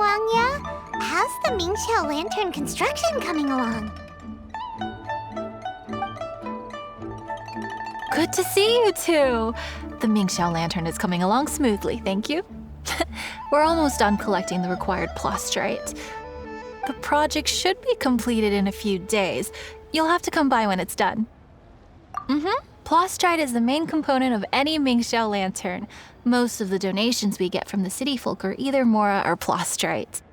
Wangya. How's the Mingxiao Lantern construction coming along? Good to see you two. The Mingxiao Lantern is coming along smoothly, thank you. We're almost done collecting the required plastrite. The project should be completed in a few days. You'll have to come by when it's done. Plastrite is the main component of any Mingxiao Lantern. Most of the donations we get from the city folk are either Mora or plastrite.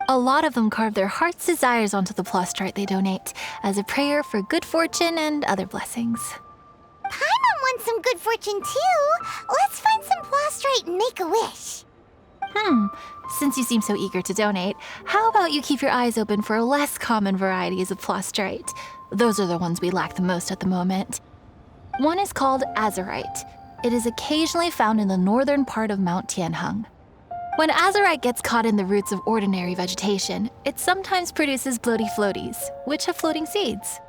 A lot of them carve their heart's desires onto the plastrite they donate, as a prayer for good fortune and other blessings. Paimon wants some good fortune too. Let's find some plastrite and make a wish. Since you seem so eager to donate, how about you keep your eyes open for less common varieties of plastrite? Those are the ones we lack the most at the moment. One is called azurite. It is occasionally found in the northern part of Mount Tianheng. When azurite gets caught in the roots of ordinary vegetation, it sometimes produces bloaty floaties, which have floating seeds.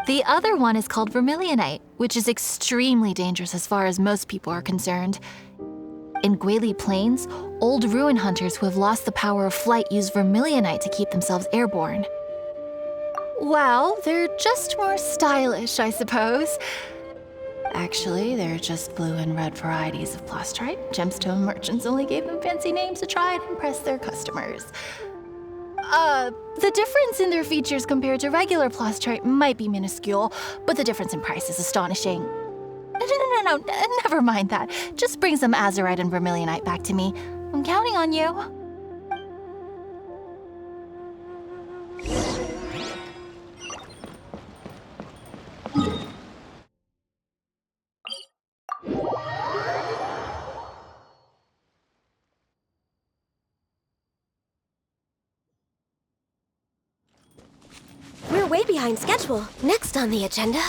The other one is called vermilionite, which is extremely dangerous as far as most people are concerned. In Guili Plains, old ruin hunters who have lost the power of flight use vermilionite to keep themselves airborne. Well, they're just more stylish, I suppose. Actually, they're just blue and red varieties of plastrite. Gemstone merchants only gave them fancy names to try and impress their customers. The difference in their features compared to regular plastrite might be minuscule, but the difference in price is astonishing. No, never mind that. Just bring some azurite and vermilionite back to me. I'm counting on you. We're way behind schedule. Next on the agenda...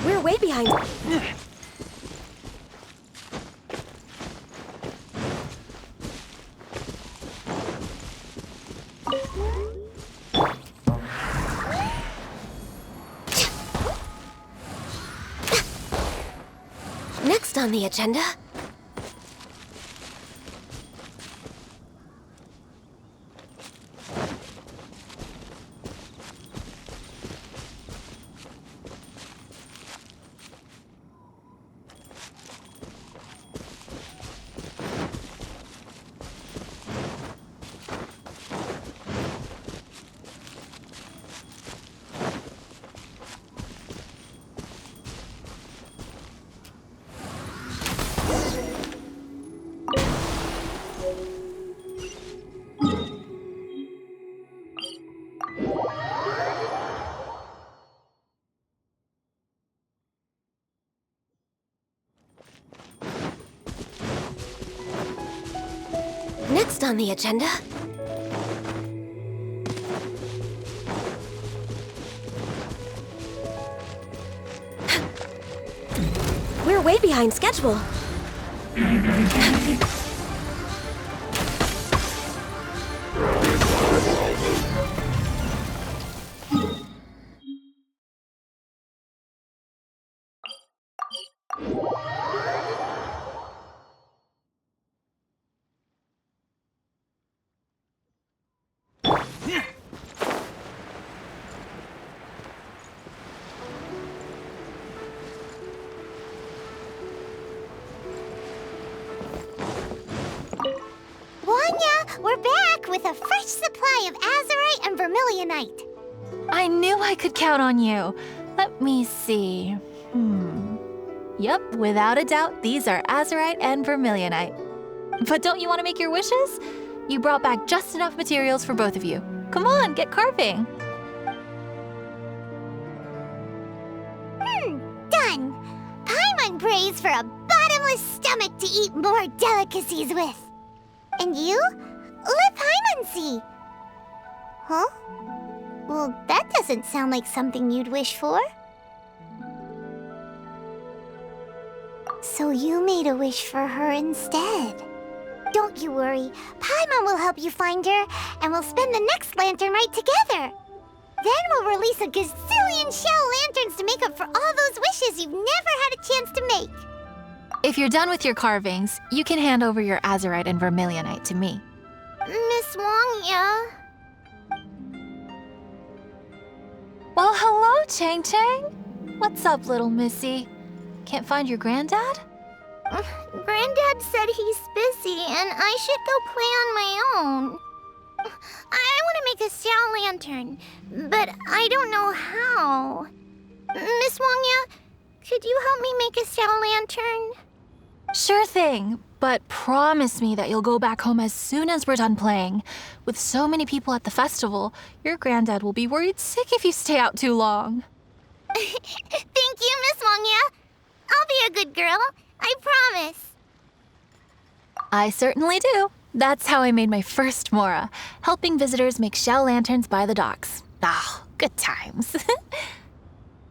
We're way behind... Next on the agenda... Next on the agenda... We're way behind schedule. Wanya, we're back with a fresh supply of azurite and vermilionite. I knew I could count on you. Let me see. Yep, without a doubt, these are azurite and vermilionite. But don't you want to make your wishes? You brought back just enough materials for both of you. Come on, get carving. Done. Paimon prays for a bottomless stomach to eat more delicacies with. And you? Let Paimon see. Huh? Well, that doesn't sound like something you'd wish for. So you made a wish for her instead. Don't you worry. Paimon will help you find her, and we'll spend the next lantern rite together. Then we'll release a gazillion shell lanterns to make up for all those wishes you've never had a chance to make. If you're done with your carvings, you can hand over your azurite and vermilionite to me. Miss Wangya. Well, hello, Chang Chang. What's up, little missy? Can't find your granddad? Granddad said he's busy and I should go play on my own. I want to make a shell lantern, but I don't know how. Miss Wangya, could you help me make a shell lantern? Sure thing, but promise me that you'll go back home as soon as we're done playing. With so many people at the festival, your granddad will be worried sick if you stay out too long. Thank you, Miss Wangya. I'll be a good girl. I promise. I certainly do. That's how I made my first Mora, helping visitors make shell lanterns by the docks. Ah, good times.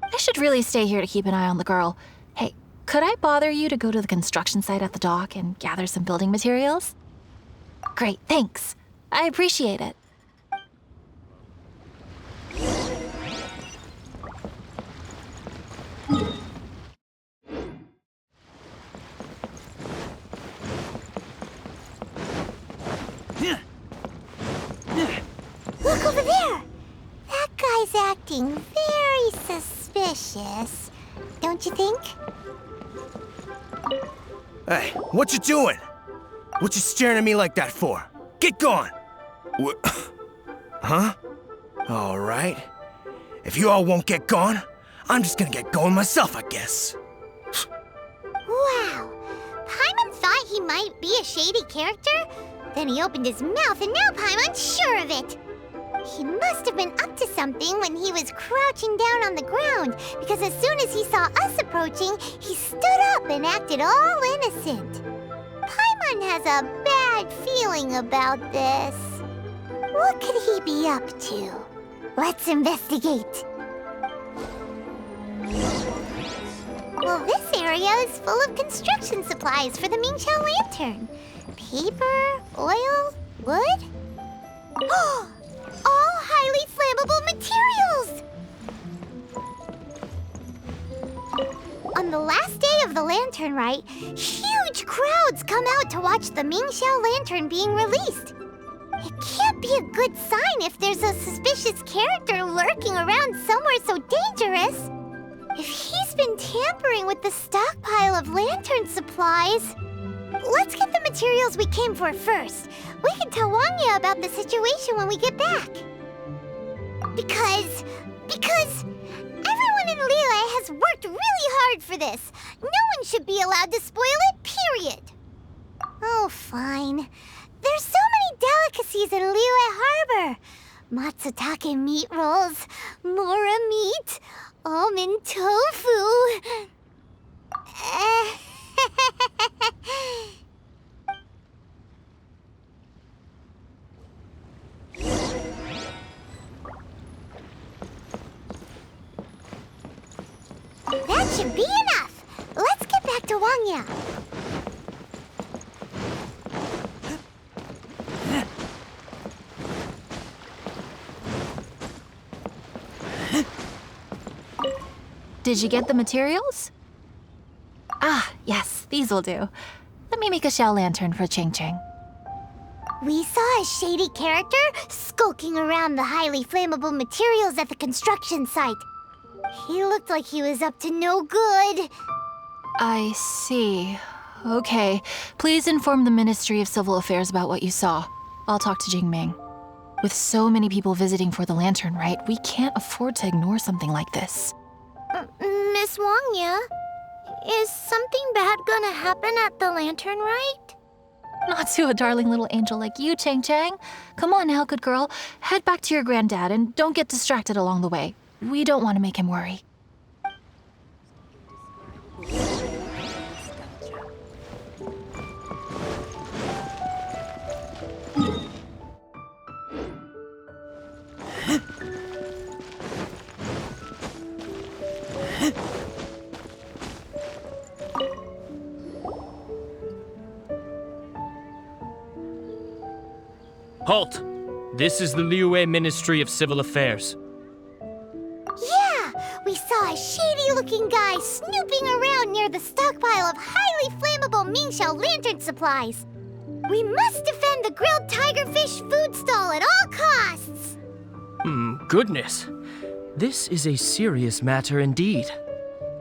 I should really stay here to keep an eye on the girl. Hey, could I bother you to go to the construction site at the dock and gather some building materials? Great, thanks. I appreciate it. Look over there! That guy's acting very suspicious. Don't you think? Hey, what you doing? What you staring at me like that for? Get gone! What? Huh? All right. If you all won't get gone, I'm just gonna get going myself, I guess. Wow. Paimon thought he might be a shady character? Then he opened his mouth and now Paimon's sure of it. He must have been up to something when he was crouching down on the ground, because as soon as he saw us approaching, he stood up and acted all innocent. Paimon has a bad feeling about this. What could he be up to? Let's investigate. Well, this area is full of construction supplies for the Mingqiao lantern. Paper, oil, wood. All highly flammable materials! On the last day of the lantern rite, huge crowds come out to watch the Mingqiao lantern being released. It can't be a good sign if there's a suspicious character lurking around somewhere so dangerous. If he's been tampering with the stockpile of lantern supplies... Let's get the materials we came for first. We can tell Wangya about the situation when we get back. Because everyone in Liyue has worked really hard for this. No one should be allowed to spoil it, period. Oh, fine. There's so many delicacies in Liyue Harbor. Matsutake meat rolls, mora meat, almond tofu. That should be enough. Let's get back to Wangya. Did you get the materials? Ah, yes, these will do. Let me make a shell lantern for Ching Ching. We saw a shady character skulking around the highly flammable materials at the construction site. He looked like he was up to no good. I see. Okay, please inform the Ministry of Civil Affairs about what you saw. I'll talk to Jingming. With so many people visiting for the lantern rite, we can't afford to ignore something like this. Miss Wangya, is something bad gonna happen at the lantern rite? Not to a darling little angel like you, Chang Chang. Come on now, good girl. Head back to your granddad and don't get distracted along the way. We don't want to make him worry. Halt! This is the Liyue Ministry of Civil Affairs. Yeah, we saw a shady-looking guy snooping around near the stockpile of highly flammable Mingxiao lantern supplies. We must defend the grilled tigerfish food stall at all costs! Goodness. This is a serious matter indeed.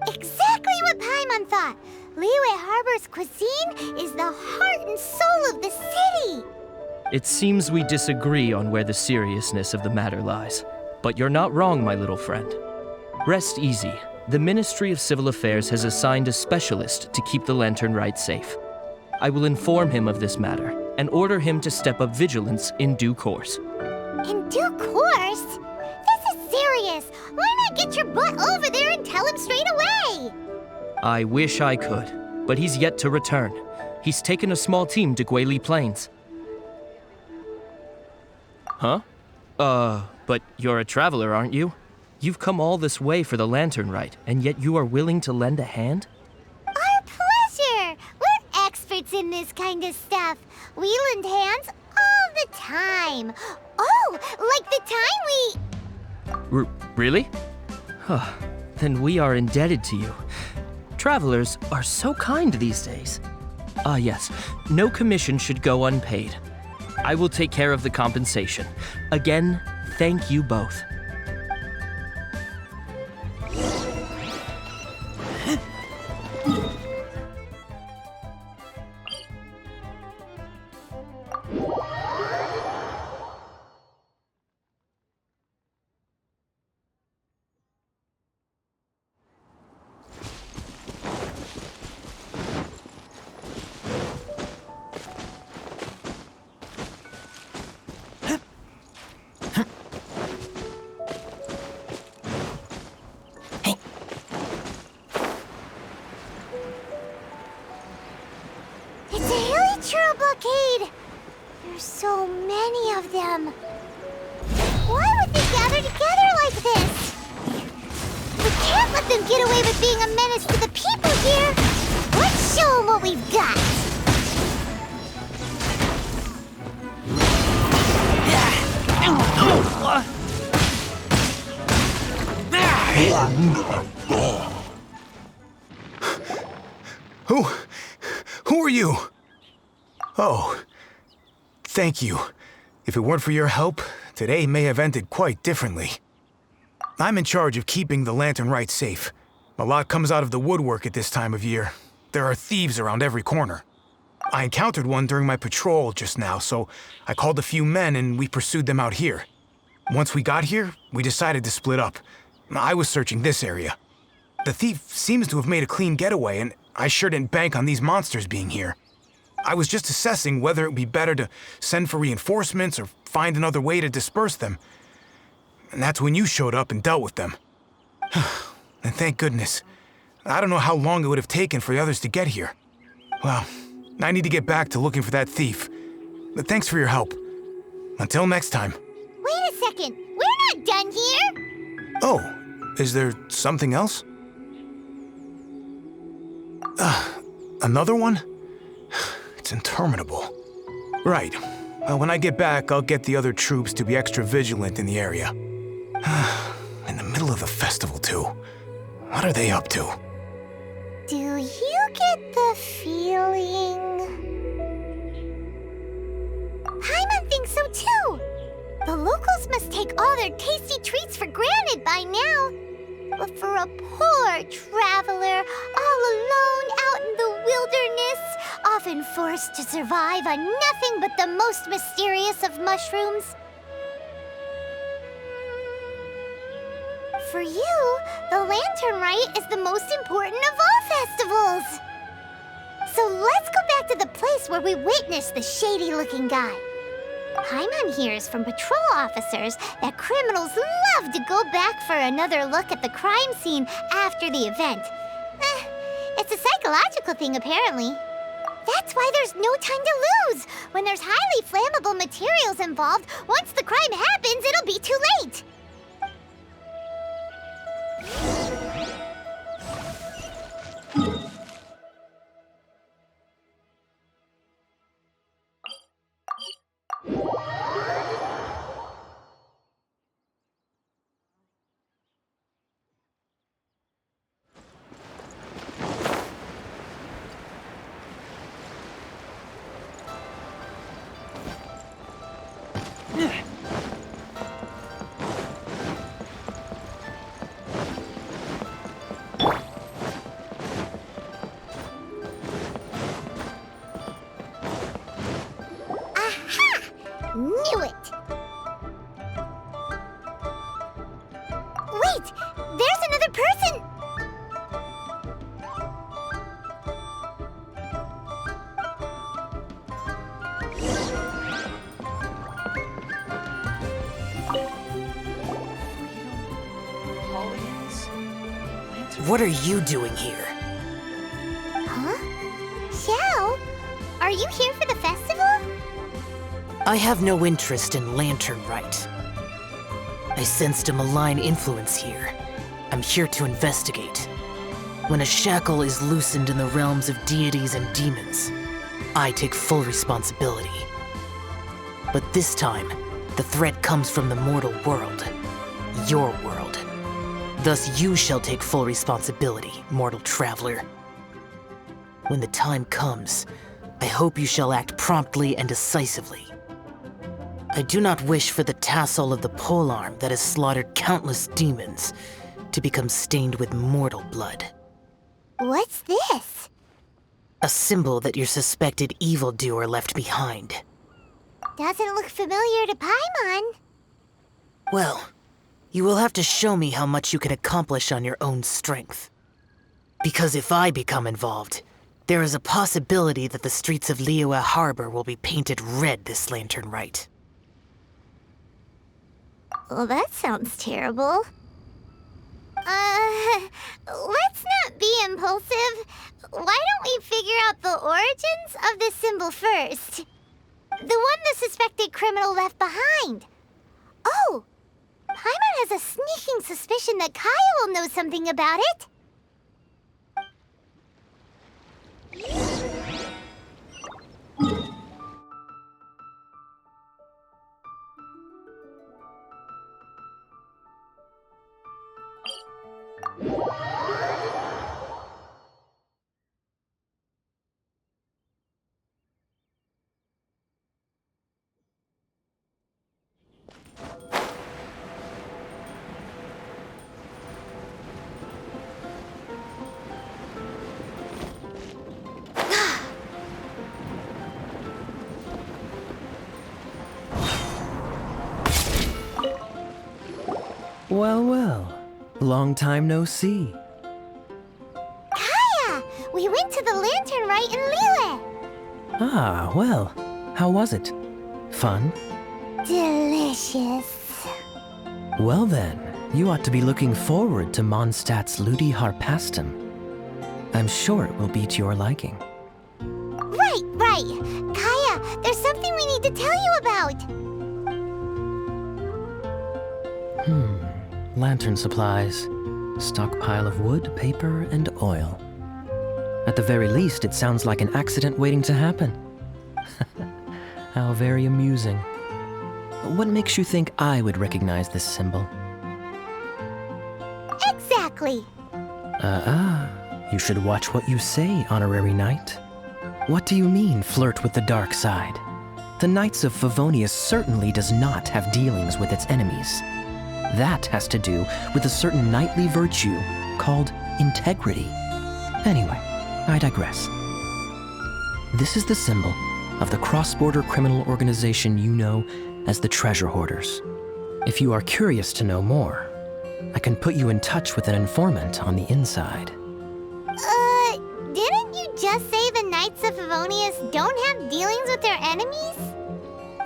Exactly what Paimon thought. Liyue Harbor's cuisine is the heart and soul of the city. It seems we disagree on where the seriousness of the matter lies. But you're not wrong, my little friend. Rest easy. The Ministry of Civil Affairs has assigned a specialist to keep the Lantern Rite safe. I will inform him of this matter and order him to step up vigilance in due course. In due course? This is serious. Why not get your butt over there and tell him straight away? I wish I could, but he's yet to return. He's taken a small team to Guili Plains. Huh? But you're a traveler, aren't you? You've come all this way for the Lantern Rite, and yet you are willing to lend a hand? Our pleasure! We're experts in this kind of stuff. We lend hands all the time. Oh, like the time we... Really? Huh. Then we are indebted to you. Travelers are so kind these days. Yes. No commission should go unpaid. I will take care of the compensation. Again, thank you both. It's a hilly churro blockade. There's so many of them. Why would they gather together like this? We can't let them get away with being a menace to the people here. Let's show them what we've got. Who are you? Oh, thank you. If it weren't for your help, today may have ended quite differently. I'm in charge of keeping the Lantern Rite safe. A lot comes out of the woodwork at this time of year. There are thieves around every corner. I encountered one during my patrol just now, so I called a few men and we pursued them out here. Once we got here, we decided to split up. I was searching this area. The thief seems to have made a clean getaway, and I sure didn't bank on these monsters being here. I was just assessing whether it would be better to send for reinforcements or find another way to disperse them. And that's when you showed up and dealt with them. And thank goodness. I don't know how long it would have taken for the others to get here. Well, I need to get back to looking for that thief. But thanks for your help. Until next time. Wait a second. We're not done here. Oh, is there something else? Another one? It's interminable. Right. When I get back, I'll get the other troops to be extra vigilant in the area. In the middle of the festival, too. What are they up to? Do you get the feeling... Paimon thinks so too! The locals must take all their tasty treats for granted by now. But for a poor traveler, all alone out in the wilderness, often forced to survive on nothing but the most mysterious of mushrooms. For you, the Lantern Rite is the most important of all festivals. So let's go back to the place where we witnessed the shady-looking guy. Paimon hears from patrol officers that criminals love to go back for another look at the crime scene after the event. It's a psychological thing, apparently. That's why there's no time to lose. When there's highly flammable materials involved, once the crime happens, it'll be too late. Aha! Knew it! Wait! There's another person! What are you doing here? Huh? Xiao? Are you here for the festival? I have no interest in Lantern Rite. I sensed a malign influence here. I'm here to investigate. When a shackle is loosened in the realms of deities and demons, I take full responsibility. But this time, the threat comes from the mortal world. Your world. Thus you shall take full responsibility, mortal traveler. When the time comes, I hope you shall act promptly and decisively. I do not wish for the tassel of the polearm that has slaughtered countless demons to become stained with mortal blood. What's this? A symbol that your suspected evildoer left behind. Doesn't look familiar to Paimon. Well, you will have to show me how much you can accomplish on your own strength. Because if I become involved, there is a possibility that the streets of Liyue Harbor will be painted red this Lantern Rite. Well, that sounds terrible. Let's not be impulsive. Why don't we figure out the origins of this symbol first? The one the suspected criminal left behind. Oh! Paimon has a sneaking suspicion that Kaya will know something about it. Well, well. Long time no see. Kaya! We went to the Lantern Rite in Liyue. Ah, well. How was it? Fun? Delicious. Well then, you ought to be looking forward to Mondstadt's Ludi Harpastum. I'm sure it will be to your liking. Right. Kaya, there's something we need to tell you about. Lantern supplies. Stockpile of wood, paper, and oil. At the very least, it sounds like an accident waiting to happen. How very amusing. What makes you think I would recognize this symbol? Exactly. You should watch what you say, honorary knight. What do you mean, flirt with the dark side? The Knights of Favonius certainly does not have dealings with its enemies. That has to do with a certain knightly virtue called integrity. Anyway, I digress. This is the symbol of the cross-border criminal organization you know as the Treasure Hoarders. If you are curious to know more, I can put you in touch with an informant on the inside. Didn't you just say the Knights of Favonius don't have dealings with their enemies?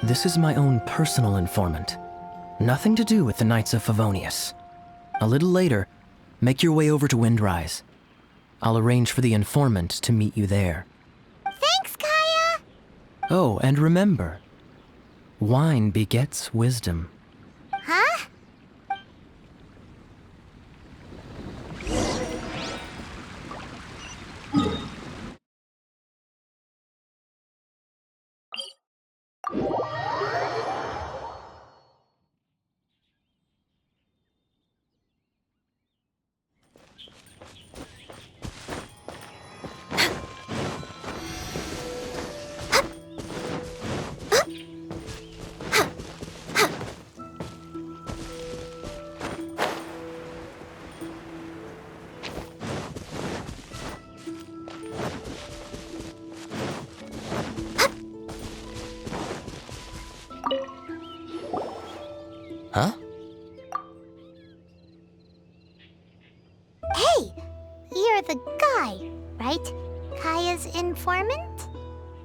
This is my own personal informant. Nothing to do with the Knights of Favonius. A little later, make your way over to Windrise. I'll arrange for the informant to meet you there. Thanks, Kaya! Oh, and remember, wine begets wisdom. Huh?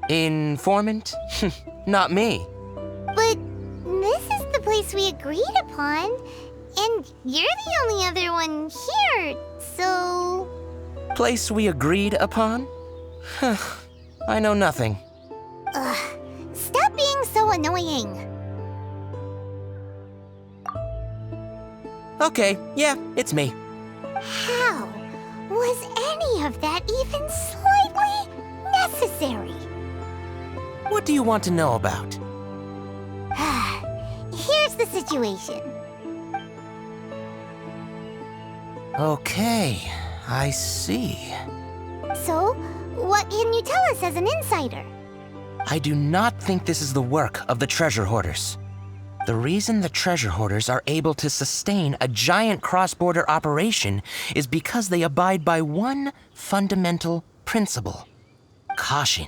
Informant? Not me. But this is the place we agreed upon, and you're the only other one here, so... Place we agreed upon? I know nothing. Ugh, stop being so annoying. Okay, yeah, it's me. How was any of that even slightly necessary? What do you want to know about? Here's the situation. Okay, I see. So, what can you tell us as an insider? I do not think this is the work of the treasure hoarders. The reason the treasure hoarders are able to sustain a giant cross-border operation is because they abide by one fundamental principle: caution.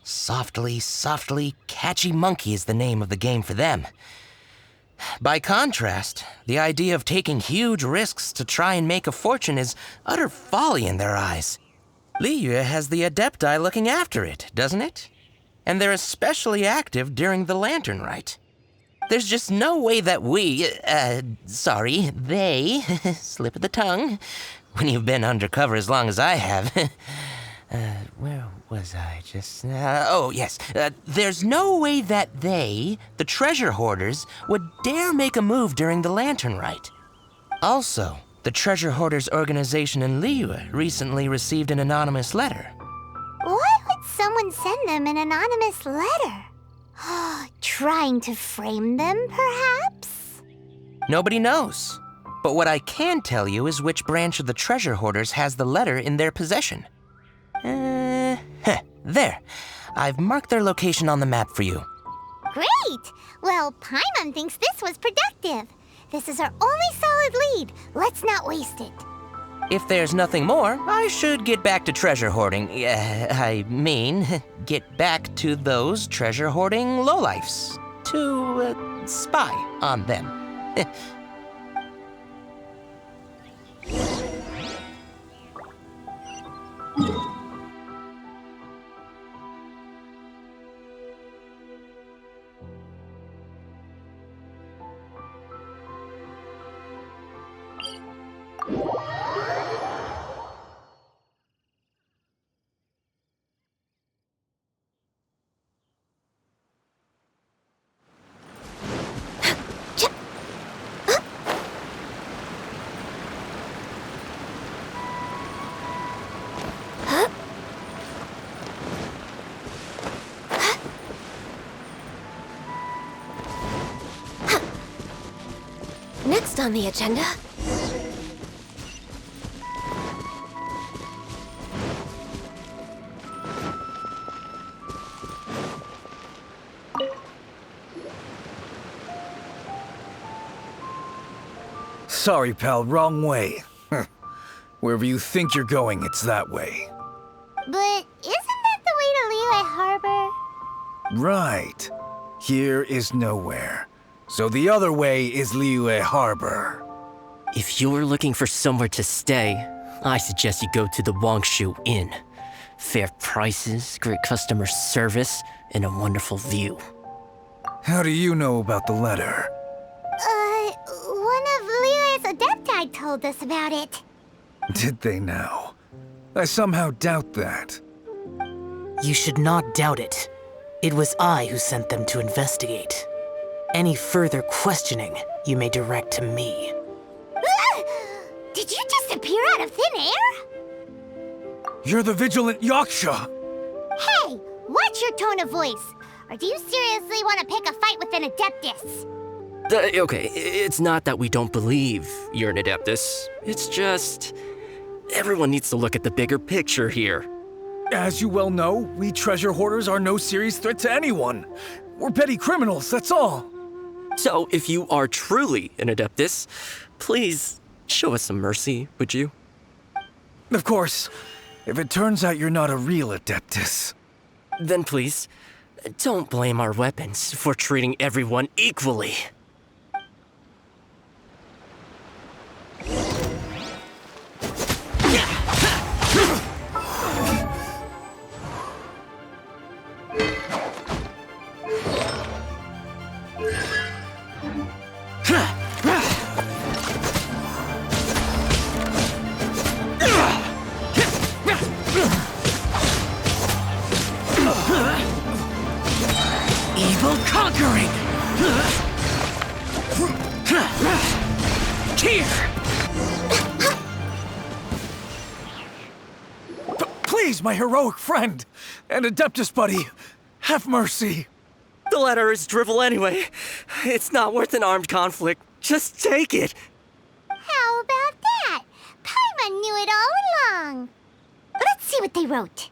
Softly, softly, catchy monkey is the name of the game for them. By contrast, the idea of taking huge risks to try and make a fortune is utter folly in their eyes. Liyue has the Adepti looking after it, doesn't it? And they're especially active during the Lantern Rite. There's just no way that they, slip of the tongue, when you've been undercover as long as I have. Where was I just... oh, yes. There's no way that they, the treasure hoarders, would dare make a move during the Lantern Rite. Also, the treasure hoarders organization in Liyue recently received an anonymous letter. Why would someone send them an anonymous letter? Trying to frame them, perhaps? Nobody knows. But what I can tell you is which branch of the treasure hoarders has the letter in their possession. There. I've marked their location on the map for you. Great! Well, Paimon thinks this was productive. This is our only solid lead. Let's not waste it. If there's nothing more, I should get back to treasure hoarding. Get back to those treasure hoarding lowlifes. To, spy on them. Next on the agenda... Sorry, pal, wrong way. Wherever you think you're going, it's that way. But isn't that the way to Liyue Harbor? Right. Here is nowhere. So the other way is Liyue Harbor. If you're looking for somewhere to stay, I suggest you go to the Wangshu Inn. Fair prices, great customer service, and a wonderful view. How do you know about the letter? One of Liyue's Adepti told us about it. Did they now? I somehow doubt that. You should not doubt it. It was I who sent them to investigate. Any further questioning, you may direct to me. Did you just appear out of thin air? You're the vigilant Yaksha! Hey, watch your tone of voice. Or do you seriously want to pick a fight with an Adeptus? Okay, it's not that we don't believe you're an Adeptus. It's just... everyone needs to look at the bigger picture here. As you well know, we treasure hoarders are no serious threat to anyone. We're petty criminals, that's all. So, if you are truly an Adeptus, please show us some mercy, would you? Of course, if it turns out you're not a real Adeptus. Then please, don't blame our weapons for treating everyone equally. All-conquering! Here! Please, my heroic friend and Adeptus buddy, have mercy. The letter is drivel anyway. It's not worth an armed conflict. Just take it. How about that? Paimon knew it all along. Let's see what they wrote.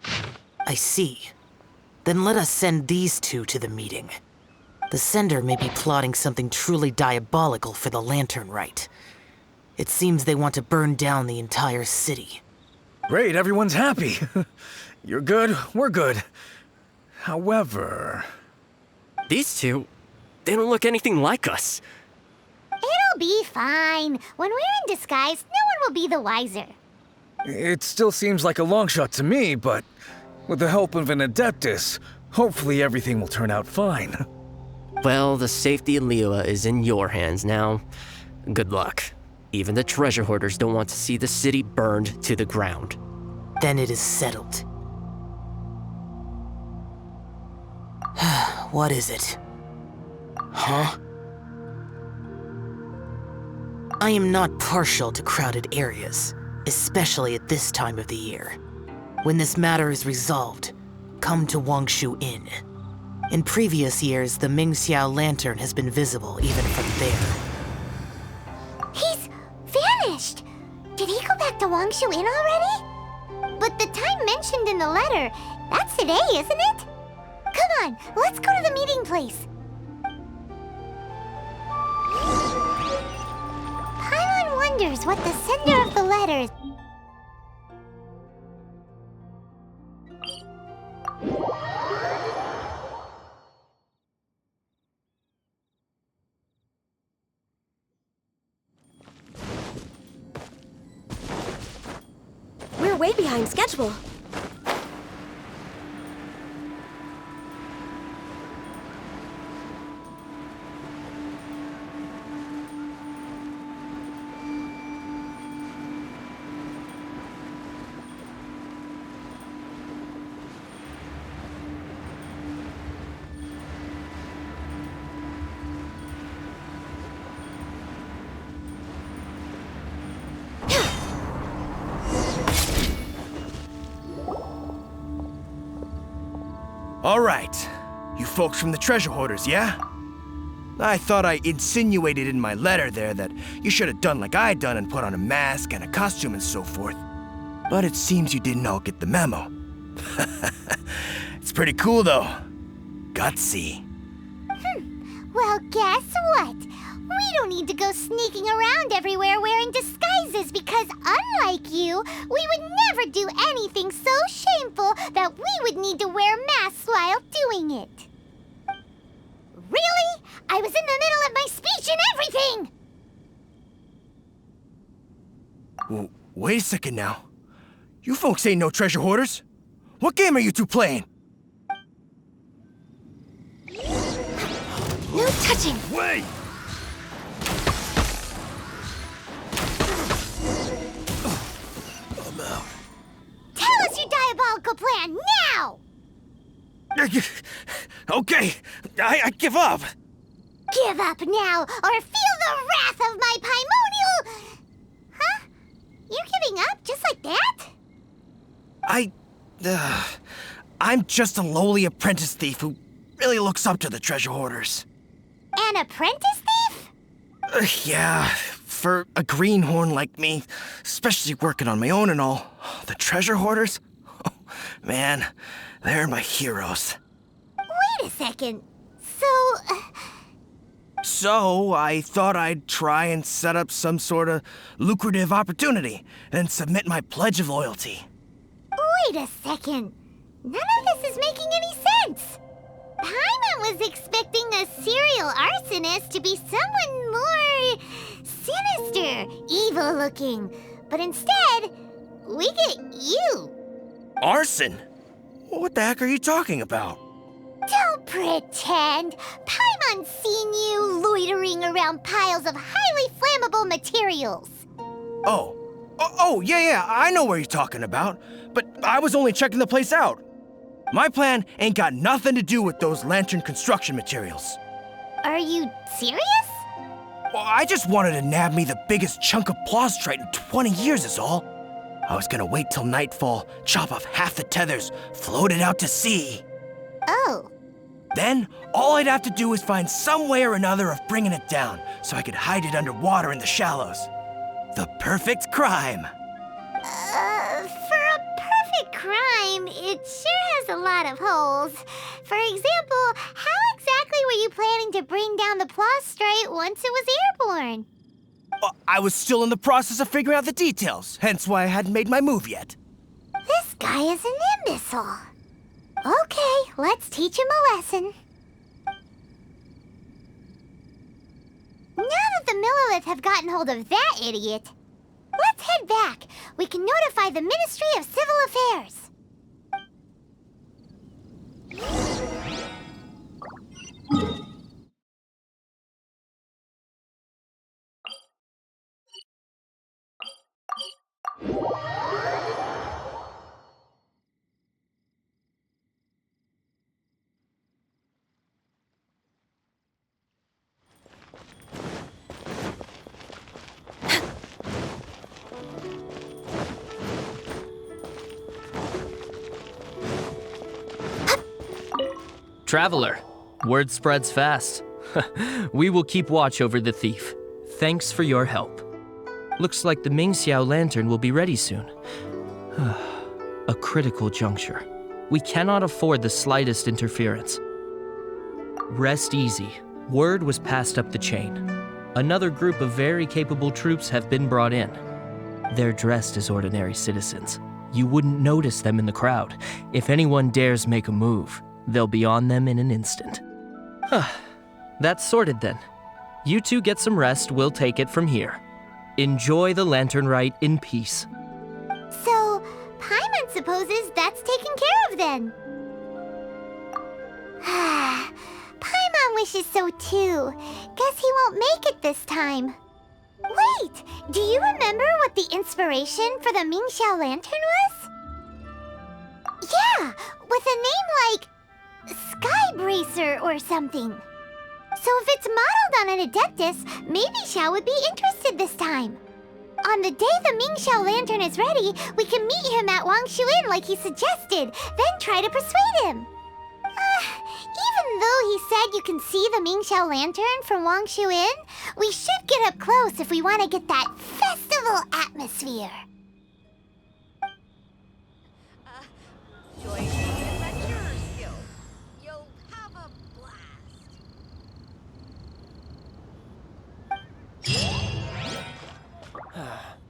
I see. Then let us send these two to the meeting. The sender may be plotting something truly diabolical for the Lantern Rite. It seems they want to burn down the entire city. Great, everyone's happy. You're good, we're good. However... These two, they don't look anything like us. It'll be fine. When we're in disguise, no one will be the wiser. It still seems like a long shot to me, but with the help of an Adeptus, hopefully everything will turn out fine. Well, the safety of Liyue is in your hands now. Good luck. Even the treasure hoarders don't want to see the city burned to the ground. Then it is settled. What is it? Huh? I am not partial to crowded areas, especially at this time of the year. When this matter is resolved, come to Wangshu Inn. In previous years, the Mingxiao lantern has been visible even from there. He's vanished! Did he go back to Wangshu Inn already? But the time mentioned in the letter, that's today, isn't it? Come on, let's go to the meeting place. Paimon wonders what the sender of the letter is. We're way behind schedule. All right, you folks from the treasure hoarders, yeah? I thought I insinuated in my letter there that you should have done like I done and put on a mask and a costume and so forth. But it seems you didn't all get the memo. It's pretty cool though. Gutsy. Well, guess what? We don't need to go sneaking around everywhere wearing disguises because unlike you, we would never do anything so shameful that we would need to wear masks while doing it. Really? I was in the middle of my speech and everything! Well, wait a second now. You folks ain't no treasure hoarders. What game are you two playing? No touching! Wait! I'm out. Tell us your diabolical plan now! Okay, I give up. Give up now, or feel the wrath of my Paimonial... Huh? You giving up just like that? I'm just a lowly apprentice thief who really looks up to the treasure hoarders. An apprentice thief? Yeah, for a greenhorn like me, especially working on my own and all, the treasure hoarders? Oh, man, they're my heroes. Wait a second. So, I thought I'd try and set up some sort of lucrative opportunity and submit my pledge of loyalty. Wait a second. None of this is making any sense. Paimon was expecting a serial arsonist to be someone more sinister, evil-looking. But instead, we get you. Arson? What the heck are you talking about? Don't pretend. Paimon's seen you loitering around piles of highly flammable materials. Oh, yeah, I know where you're talking about. But I was only checking the place out. My plan ain't got nothing to do with those lantern construction materials. Are you serious? Well, I just wanted to nab me the biggest chunk of plastrite in 20 years is all. I was gonna wait till nightfall, chop off half the tethers, float it out to sea. Oh. Then, all I'd have to do is find some way or another of bringing it down, so I could hide it underwater in the shallows. The perfect crime. For a perfect crime, it sure has a lot of holes. For example, how exactly were you planning to bring down the plastrite once it was airborne? Well, I was still in the process of figuring out the details, hence why I hadn't made my move yet. This guy is an imbecile. Okay, let's teach him a lesson. Now that the Millilith have gotten hold of that idiot, let's head back. We can notify the Ministry of Civil Affairs. Traveler, word spreads fast. We will keep watch over the thief. Thanks for your help. Looks like the Mingxiao lantern will be ready soon. A critical juncture. We cannot afford the slightest interference. Rest easy. Word was passed up the chain. Another group of very capable troops have been brought in. They're dressed as ordinary citizens. You wouldn't notice them in the crowd. If anyone dares make a move, they'll be on them in an instant. That's sorted then. You two get some rest, we'll take it from here. Enjoy the lantern rite in peace. So, Paimon supposes that's taken care of then. Paimon wishes so too. Guess he won't make it this time. Wait, do you remember what the inspiration for the Mingxiao lantern was? Yeah, with a name like Sky Bracer or something. So if it's modeled on an Adeptus, maybe Xiao would be interested this time. On the day the Mingxiao lantern is ready, we can meet him at Wangshu Inn like he suggested, then try to persuade him. Even though he said you can see the Mingxiao lantern from Wangshu Inn, we should get up close if we want to get that festival atmosphere. Join the Adventurers Guild. You'll have a blast.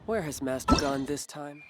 Where has Master gone this time?